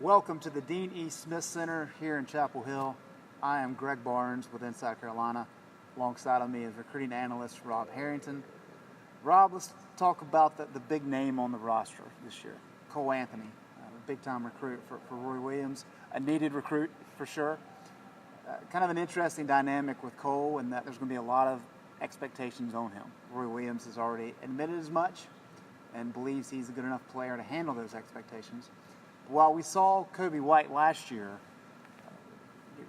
Welcome to the Dean E. Smith Center here in Chapel Hill. I am Greg Barnes with Inside Carolina. Alongside of me is recruiting analyst Rob Harrington. Rob, let's talk about the big name on the roster this year, Cole Anthony, a big-time recruit for Roy Williams, a needed recruit for sure. Kind of an interesting dynamic with Cole in that there's going to be a lot of expectations on him. Roy Williams has already admitted as much and believes he's a good enough player to handle those expectations. While we saw Kobe White last year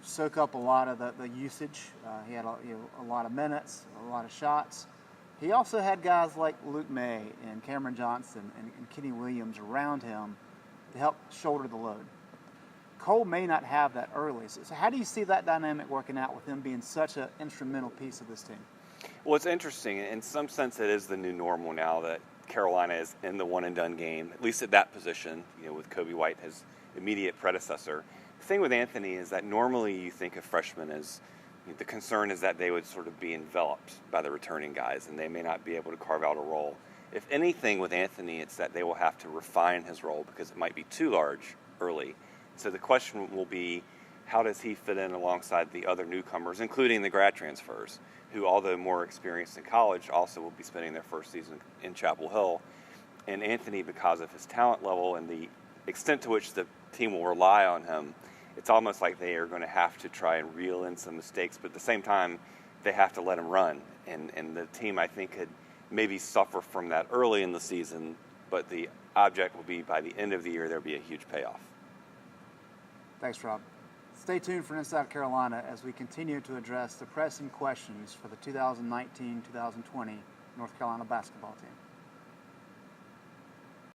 soak up a lot of the usage, he had a lot of minutes, a lot of shots. He also had guys like Luke May and Cameron Johnson and Kenny Williams around him to help shoulder the load. Cole may not have that early. So how do you see that dynamic working out with him being such an instrumental piece of this team? Well, it's interesting. In some sense, it is the new normal now that Carolina is in the one-and-done game, at least at that position, with Kobe White, his immediate predecessor. The thing with Anthony is that normally you think of freshmen as, the concern is that they would sort of be enveloped by the returning guys, and they may not be able to carve out a role. If anything with Anthony, it's that they will have to refine his role because it might be too large early. So the question will be, how does he fit in alongside the other newcomers, including the grad transfers, who, although more experienced in college, also will be spending their first season in Chapel Hill. And Anthony, because of his talent level and the extent to which the team will rely on him, it's almost like they are going to have to try and reel in some mistakes, but at the same time, they have to let him run. And the team, I think, could maybe suffer from that early in the season, but the object will be by the end of the year, there'll be a huge payoff. Thanks, Rob. Stay tuned for Inside Carolina as we continue to address the pressing questions for the 2019-2020 North Carolina basketball team.